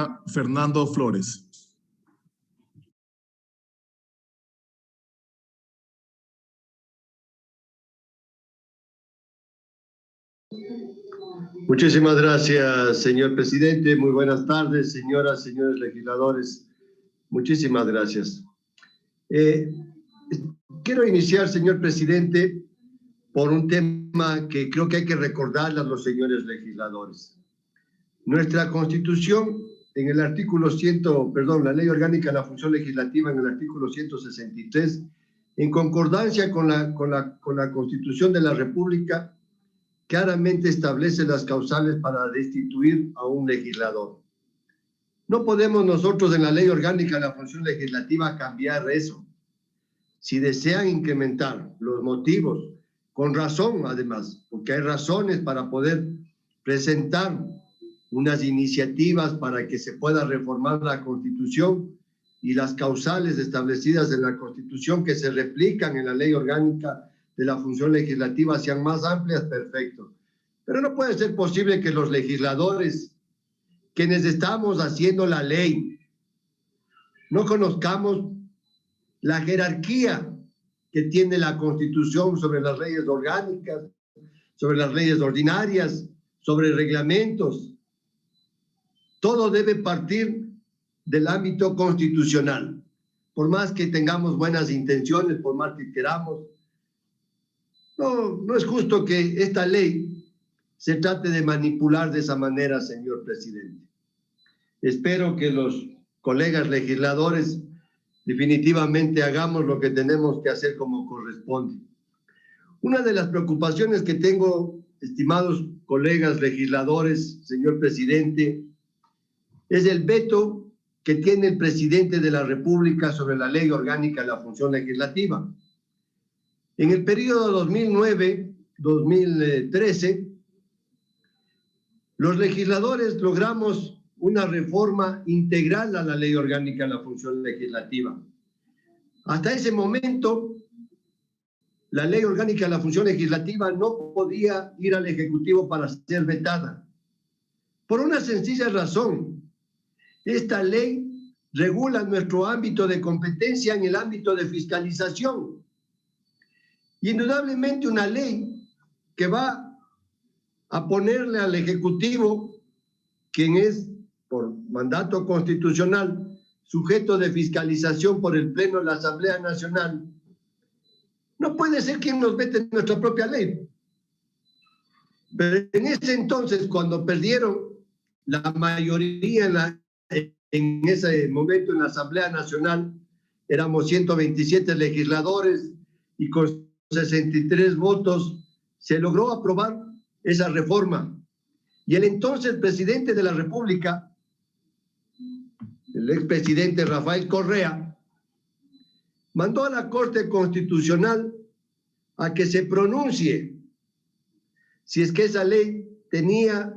señora Fernando Flores. Muchísimas gracias, señor presidente. Muy buenas tardes, señoras, señores legisladores. Muchísimas gracias. Quiero iniciar, señor presidente, por un tema que creo que hay que recordarle a los señores legisladores. Nuestra Constitución, en el artículo la Ley Orgánica de la Función Legislativa, en el artículo 163, en concordancia con la Constitución de la República, claramente establece las causales para destituir a un legislador. No podemos nosotros en la Ley Orgánica de la Función Legislativa cambiar eso. Si desean incrementar los motivos, con razón además, porque hay razones para poder presentar unas iniciativas para que se pueda reformar la Constitución y las causales establecidas en la Constitución que se replican en la Ley Orgánica de la Función Legislativa sean más amplias, perfecto. Pero no puede ser posible que los legisladores, quienes estamos haciendo la ley, no conozcamos la jerarquía que tiene la Constitución sobre las leyes orgánicas, sobre las leyes ordinarias, sobre reglamentos. Todo debe partir del ámbito constitucional. Por más que tengamos buenas intenciones, por más que queramos, no es justo que esta ley se trate de manipular de esa manera, señor presidente. Espero que los colegas legisladores definitivamente hagamos lo que tenemos que hacer como corresponde. Una de las preocupaciones que tengo, estimados colegas legisladores, señor presidente, es el veto que tiene el presidente de la República sobre la Ley Orgánica de la Función Legislativa. En el periodo 2009-2013, los legisladores logramos una reforma integral a la Ley Orgánica de la Función Legislativa. Hasta ese momento, la Ley Orgánica de la Función Legislativa no podía ir al Ejecutivo para ser vetada. Por una sencilla razón, esta ley regula nuestro ámbito de competencia en el ámbito de fiscalización. Y indudablemente una ley que va a ponerle al Ejecutivo, quien es por mandato constitucional sujeto de fiscalización por el Pleno de la Asamblea Nacional, no puede ser quien nos vete nuestra propia ley. Pero en ese entonces, cuando perdieron la mayoría en ese momento en la Asamblea Nacional, éramos 127 legisladores y con 63 votos se logró aprobar esa reforma. Y el entonces presidente de la República, el expresidente Rafael Correa, mandó a la Corte Constitucional a que se pronuncie si es que esa ley tenía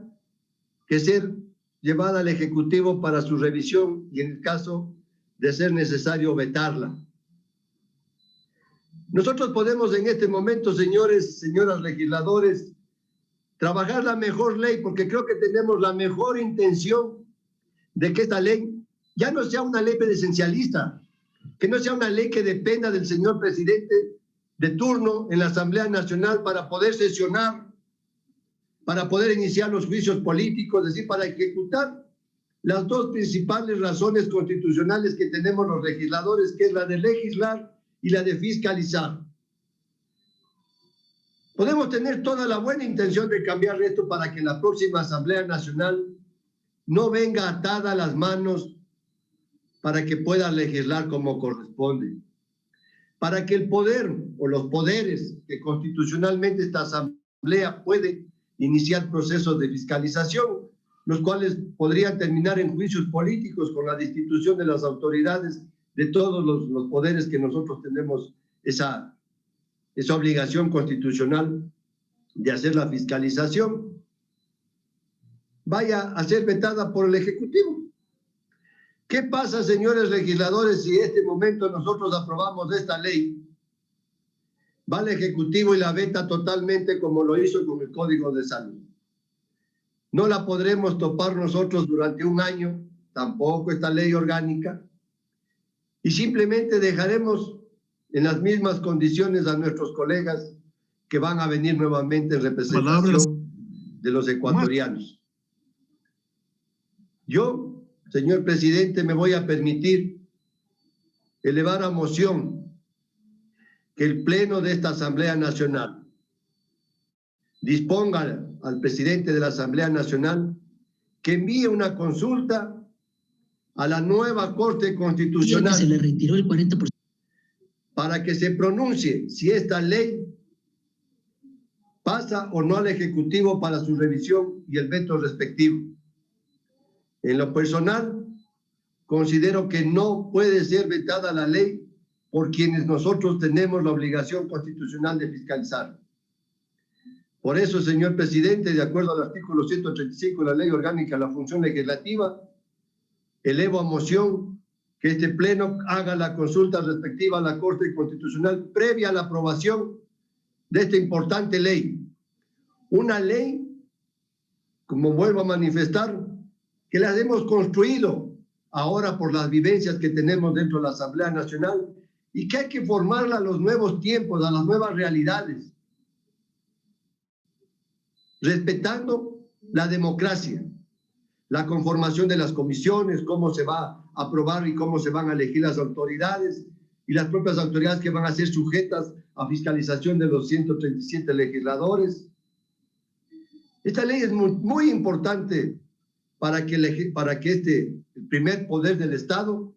que ser llevada al Ejecutivo para su revisión y en el caso de ser necesario vetarla. Nosotros podemos en este momento, señores, señoras legisladores, trabajar la mejor ley porque creo que tenemos la mejor intención de que esta ley ya no sea una ley presidencialista, que no sea una ley que dependa del señor presidente de turno en la Asamblea Nacional para poder sesionar, para poder iniciar los juicios políticos, es decir, para ejecutar las dos principales razones constitucionales que tenemos los legisladores, que es la de legislar y la de fiscalizar. Podemos tener toda la buena intención de cambiar esto para que en la próxima Asamblea Nacional no venga atada las manos para que pueda legislar como corresponde. Para que el poder o los poderes que constitucionalmente esta Asamblea puede iniciar procesos de fiscalización, los cuales podrían terminar en juicios políticos con la destitución de las autoridades de todos los poderes que nosotros tenemos esa obligación constitucional de hacer la fiscalización, vaya a ser vetada por el Ejecutivo. ¿Qué pasa, señores legisladores, si en este momento nosotros aprobamos esta ley? Va al Ejecutivo y la veta totalmente como lo hizo con el Código de Salud. No la podremos topar nosotros durante un año tampoco esta ley orgánica, y simplemente dejaremos en las mismas condiciones a nuestros colegas que van a venir nuevamente en representación de los ecuatorianos. Yo, señor presidente, me voy a permitir elevar a moción que el Pleno de esta Asamblea Nacional disponga al presidente de la Asamblea Nacional que envíe una consulta a la nueva Corte Constitucional. Se le retiró el 40%. Para que se pronuncie si esta ley pasa o no al Ejecutivo para su revisión y el veto respectivo. En lo personal, considero que no puede ser vetada la ley por quienes nosotros tenemos la obligación constitucional de fiscalizar. Por eso, señor presidente, de acuerdo al artículo 135 de la Ley Orgánica de la Función Legislativa, elevo a moción que este Pleno haga la consulta respectiva a la Corte Constitucional previa a la aprobación de esta importante ley. Una ley, como vuelvo a manifestar, que las hemos construido ahora por las vivencias que tenemos dentro de la Asamblea Nacional y que hay que formarla a los nuevos tiempos, a las nuevas realidades, respetando la democracia, la conformación de las comisiones, cómo se va a aprobar y cómo se van a elegir las autoridades y las propias autoridades que van a ser sujetas a fiscalización de los 137 legisladores. Esta ley es muy importante para que el primer poder del Estado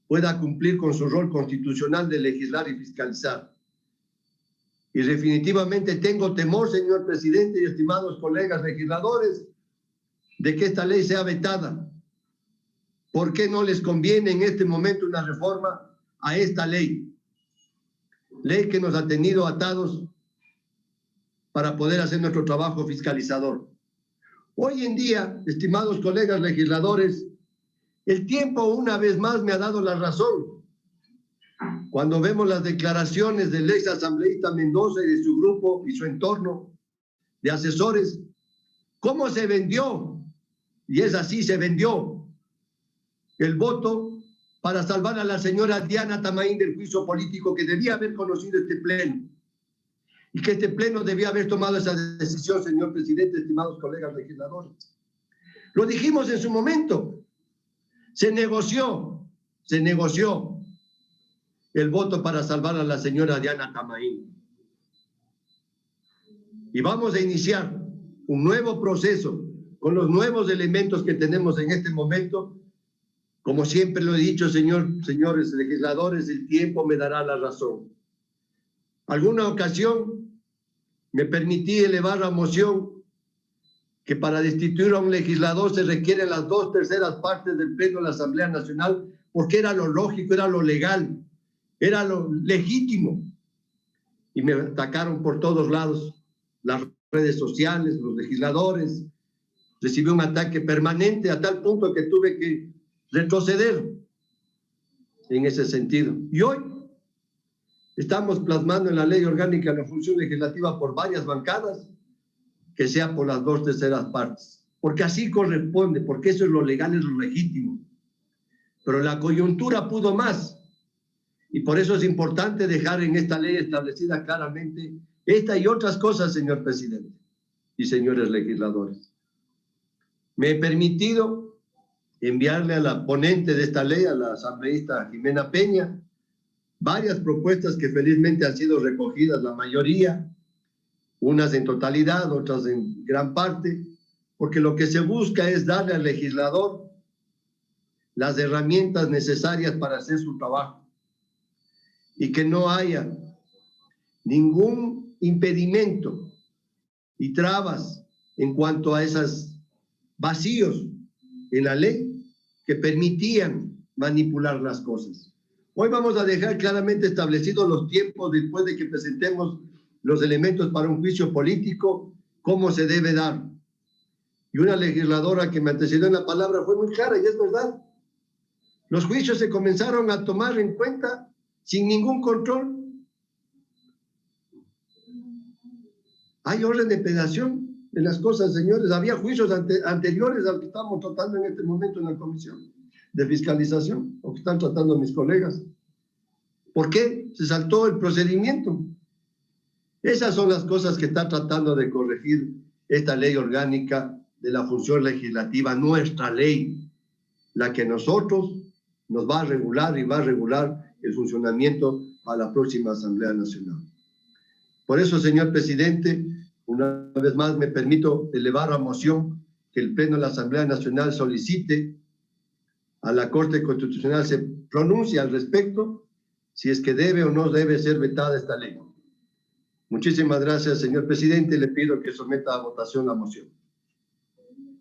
pueda cumplir con su rol constitucional de legislar y fiscalizar. Y definitivamente tengo temor, señor presidente y estimados colegas legisladores, de que esta ley sea vetada. ¿Por qué no les conviene en este momento una reforma a esta ley? Ley que nos ha tenido atados para poder hacer nuestro trabajo fiscalizador. Hoy en día, estimados colegas legisladores, el tiempo una vez más me ha dado la razón. Cuando vemos las declaraciones del ex asambleísta Mendoza y de su grupo y su entorno de asesores, cómo se vendió, y es así, se vendió el voto para salvar a la señora Diana Tamaín del juicio político que debía haber conocido este Pleno. Y que este Pleno debía haber tomado esa decisión, señor presidente, estimados colegas legisladores. Lo dijimos en su momento. Se negoció el voto para salvar a la señora Diana Tamaín. Y vamos a iniciar un nuevo proceso con los nuevos elementos que tenemos en este momento. Como siempre lo he dicho, señores legisladores, el tiempo me dará la razón. Alguna ocasión me permití elevar la moción que para destituir a un legislador se requieren las 2/3 partes del Pleno de la Asamblea Nacional, porque era lo lógico, era lo legal, era lo legítimo. Y me atacaron por todos lados, las redes sociales, los legisladores. Recibí un ataque permanente a tal punto que tuve que retroceder en ese sentido. Y hoy estamos plasmando en la Ley Orgánica de la Función Legislativa por varias bancadas que sea por las 2/3 partes, porque así corresponde, porque eso es lo legal, es lo legítimo. Pero la coyuntura pudo más, y por eso es importante dejar en esta ley establecida claramente esta y otras cosas, señor presidente y señores legisladores. Me he permitido enviarle a la ponente de esta ley, a la asambleísta Jimena Peña, varias propuestas que felizmente han sido recogidas, la mayoría, unas en totalidad, otras en gran parte, porque lo que se busca es darle al legislador las herramientas necesarias para hacer su trabajo y que no haya ningún impedimento y trabas en cuanto a esos vacíos en la ley que permitían manipular las cosas. Hoy vamos a dejar claramente establecidos los tiempos después de que presentemos los elementos para un juicio político, cómo se debe dar. Y una legisladora que me antecedió en la palabra fue muy clara, y es verdad. Los juicios se comenzaron a tomar en cuenta sin ningún control. Hay orden de pedación en las cosas, señores. Había juicios anteriores al que estamos tratando en este momento en la comisión. de fiscalización, lo que están tratando mis colegas. ¿Por qué se saltó el procedimiento? Esas son las cosas que está tratando de corregir esta ley orgánica de la función legislativa, nuestra ley, la que nosotros nos va a regular y va a regular el funcionamiento a la próxima Asamblea Nacional. Por eso, señor presidente, una vez más me permito elevar a moción que el Pleno de la Asamblea Nacional solicite a la Corte Constitucional se pronuncie al respecto si es que debe o no debe ser vetada esta ley. Muchísimas gracias, señor presidente. Le pido que someta a votación la moción.